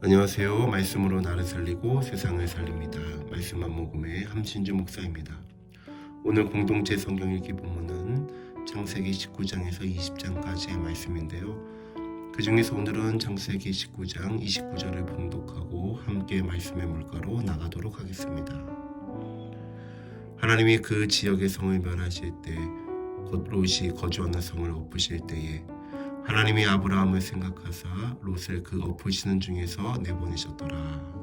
안녕하세요. 말씀으로 나를 살리고 세상을 살립니다. 말씀 한 모금의 함신주 목사입니다. 오늘 공동체 성경 읽기 본문은 창세기 19장에서 20장까지의 말씀인데요. 그 중에서 오늘은 창세기 19장 29절을 봉독하고 함께 말씀의 물가로 나가도록 하겠습니다. 하나님이 그 지역의 성을 멸하실 때 곧 롯이 거주하는 성을 엎으실 때에 하나님이 아브라함을 생각하사 롯을 그 엎으시는 중에서 내보내셨더라.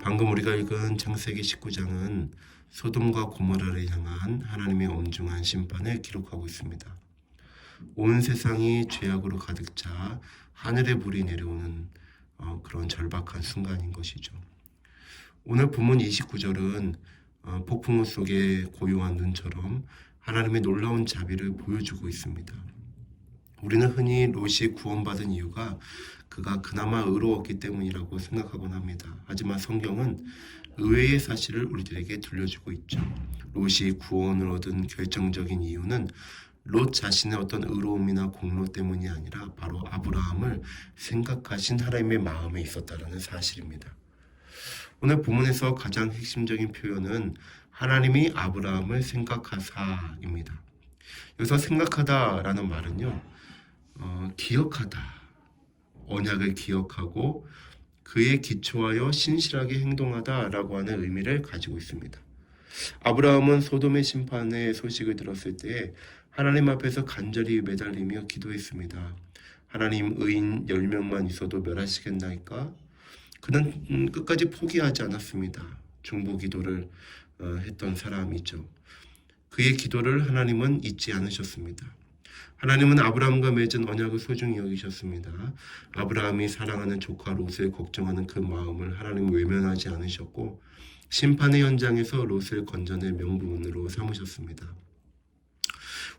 방금 우리가 읽은 창세기 19장은 소돔과 고모라를 향한 하나님의 엄중한 심판을 기록하고 있습니다. 온 세상이 죄악으로 가득 차 하늘의 불이 내려오는 그런 절박한 순간인 것이죠. 오늘 본문 29절은 폭풍우 속에 고요한 눈처럼 하나님의 놀라운 자비를 보여주고 있습니다. 우리는 흔히 롯이 구원받은 이유가 그가 그나마 의로웠기 때문이라고 생각하곤 합니다. 하지만 성경은 의외의 사실을 우리들에게 들려주고 있죠. 롯이 구원을 얻은 결정적인 이유는 롯 자신의 어떤 의로움이나 공로 때문이 아니라 바로 아브라함을 생각하신 하나님의 마음에 있었다는 사실입니다. 오늘 본문에서 가장 핵심적인 표현은 하나님이 아브라함을 생각하사입니다. 여기서 생각하다라는 말은요, 기억하다, 언약을 기억하고 그에 기초하여 신실하게 행동하다라고 하는 의미를 가지고 있습니다. 아브라함은 소돔의 심판의 소식을 들었을 때 하나님 앞에서 간절히 매달리며 기도했습니다. 하나님, 의인 10명만 있어도 멸하시겠나이까? 그는 끝까지 포기하지 않았습니다. 중보 기도를 했던 사람이죠. 그의 기도를 하나님은 잊지 않으셨습니다. 하나님은 아브라함과 맺은 언약을 소중히 여기셨습니다. 아브라함이 사랑하는 조카 롯을 걱정하는 그 마음을 하나님은 외면하지 않으셨고 심판의 현장에서 롯을 건져낼 명분으로 삼으셨습니다.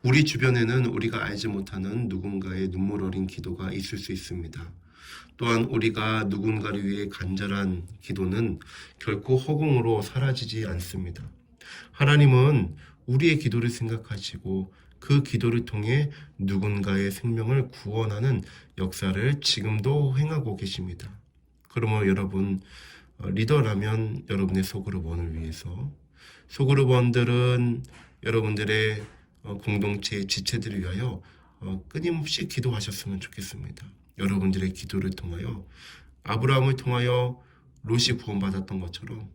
우리 주변에는 우리가 알지 못하는 누군가의 눈물 어린 기도가 있을 수 있습니다. 또한 우리가 누군가를 위해 간절한 기도는 결코 허공으로 사라지지 않습니다. 하나님은 우리의 기도를 생각하시고 그 기도를 통해 누군가의 생명을 구원하는 역사를 지금도 행하고 계십니다. 그러므로 여러분, 리더라면 여러분의 소그룹원을 위해서, 소그룹원들은 여러분들의 공동체의 지체들을 위하여 끊임없이 기도하셨으면 좋겠습니다. 여러분들의 기도를 통하여 아브라함을 통하여 롯이 구원받았던 것처럼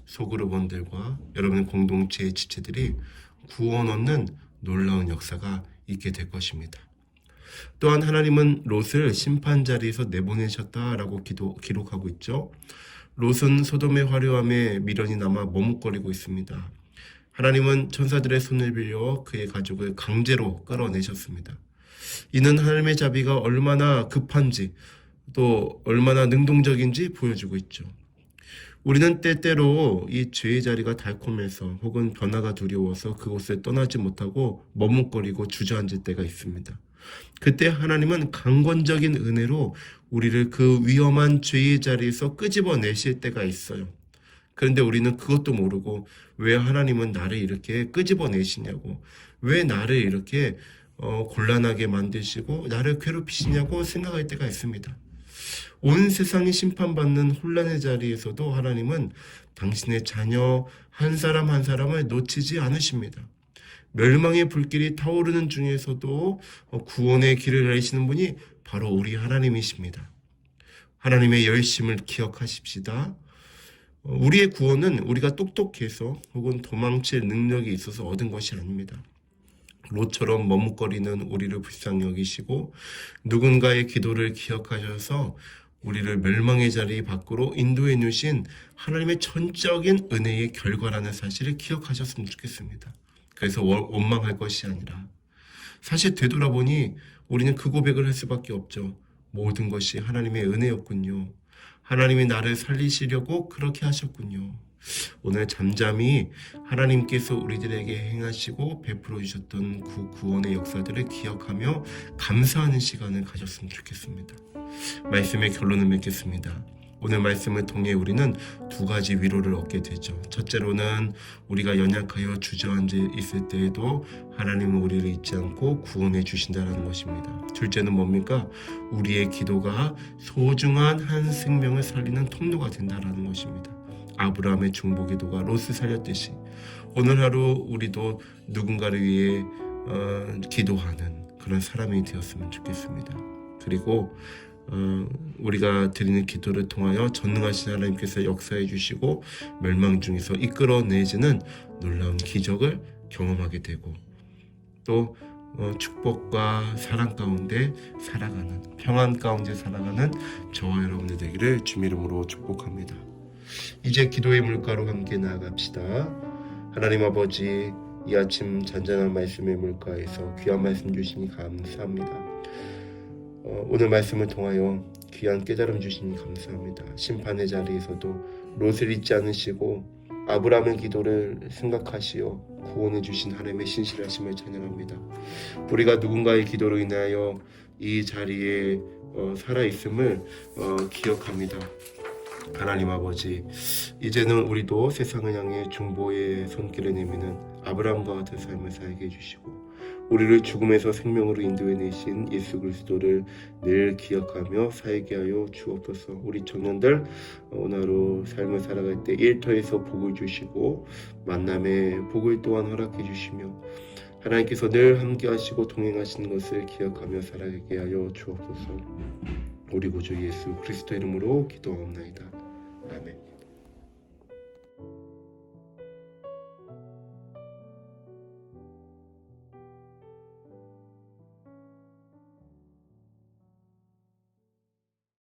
소그룹원들과 여러분의 공동체의 지체들이 구원 얻는 놀라운 역사가 있게 될 것입니다. 또한 하나님은 롯을 심판 자리에서 내보내셨다라고 기록하고 있죠. 롯은 소돔의 화려함에 미련이 남아 머뭇거리고 있습니다. 하나님은 천사들의 손을 빌려 그의 가족을 강제로 끌어내셨습니다. 이는 하나님의 자비가 얼마나 급한지 또 얼마나 능동적인지 보여주고 있죠. 우리는 때때로 이 죄의 자리가 달콤해서 혹은 변화가 두려워서 그곳을 떠나지 못하고 머뭇거리고 주저앉을 때가 있습니다. 그때 하나님은 강권적인 은혜로 우리를 그 위험한 죄의 자리에서 끄집어내실 때가 있어요. 그런데 우리는 그것도 모르고 왜 하나님은 나를 이렇게 끄집어내시냐고, 왜 나를 이렇게 곤란하게 만드시고 나를 괴롭히시냐고 생각할 때가 있습니다. 온 세상이 심판받는 혼란의 자리에서도 하나님은 당신의 자녀 한 사람 한 사람을 놓치지 않으십니다. 멸망의 불길이 타오르는 중에서도 구원의 길을 내시는 분이 바로 우리 하나님이십니다. 하나님의 열심을 기억하십시다. 우리의 구원은 우리가 똑똑해서 혹은 도망칠 능력이 있어서 얻은 것이 아닙니다. 롯처럼 머뭇거리는 우리를 불쌍히 여기시고 누군가의 기도를 기억하셔서 우리를 멸망의 자리 밖으로 인도해 주신 하나님의 전적인 은혜의 결과라는 사실을 기억하셨으면 좋겠습니다. 그래서 원망할 것이 아니라, 사실 되돌아보니 우리는 그 고백을 할 수밖에 없죠. 모든 것이 하나님의 은혜였군요. 하나님이 나를 살리시려고 그렇게 하셨군요. 오늘 잠잠히 하나님께서 우리들에게 행하시고 베풀어 주셨던 그 구원의 역사들을 기억하며 감사하는 시간을 가졌으면 좋겠습니다. 말씀의 결론을 맺겠습니다. 오늘 말씀을 통해 우리는 두 가지 위로를 얻게 되죠. 첫째로는 우리가 연약하여 주저앉아 있을 때에도 하나님은 우리를 잊지 않고 구원해 주신다는 것입니다. 둘째는 뭡니까? 우리의 기도가 소중한 한 생명을 살리는 통로가 된다는 것입니다. 아브라함의 중보 기도가 롯을 살렸듯이 오늘 하루 우리도 누군가를 위해 기도하는 그런 사람이 되었으면 좋겠습니다. 그리고 우리가 드리는 기도를 통하여 전능하신 하나님께서 역사해 주시고 멸망 중에서 이끌어내지는 놀라운 기적을 경험하게 되고 또 축복과 사랑 가운데 살아가는 평안 가운데 살아가는 저와 여러분들 되기를 주님 이름으로 축복합니다. 이제 기도의 물가로 함께 나아갑시다. 하나님 아버지, 이 아침 잔잔한 말씀의 물가에서 귀한 말씀 주시니 감사합니다. 오늘 말씀을 통하여 귀한 깨달음 주시니 감사합니다. 심판의 자리에서도 롯을 잊지 않으시고 아브라함의 기도를 생각하시어 구원해 주신 하나님의 신실하심을 찬양합니다. 우리가 누군가의 기도로 인하여 이 자리에 살아있음을 기억합니다. 하나님 아버지, 이제는 우리도 세상을 향해 중보의 손길을 내미는 아브라함과 같은 삶을 살게 해주시고 우리를 죽음에서 생명으로 인도해내신 예수 그리스도를 늘 기억하며 살게 하여 주옵소서. 우리 청년들 오늘 하루 삶을 살아갈 때 일터에서 복을 주시고 만남의 복을 또한 허락해 주시며 하나님께서 늘 함께 하시고 동행하시는 것을 기억하며 살아가게 하여 주옵소서. 우리 구주 예수 그리스도 이름으로 기도하옵나이다. 아멘.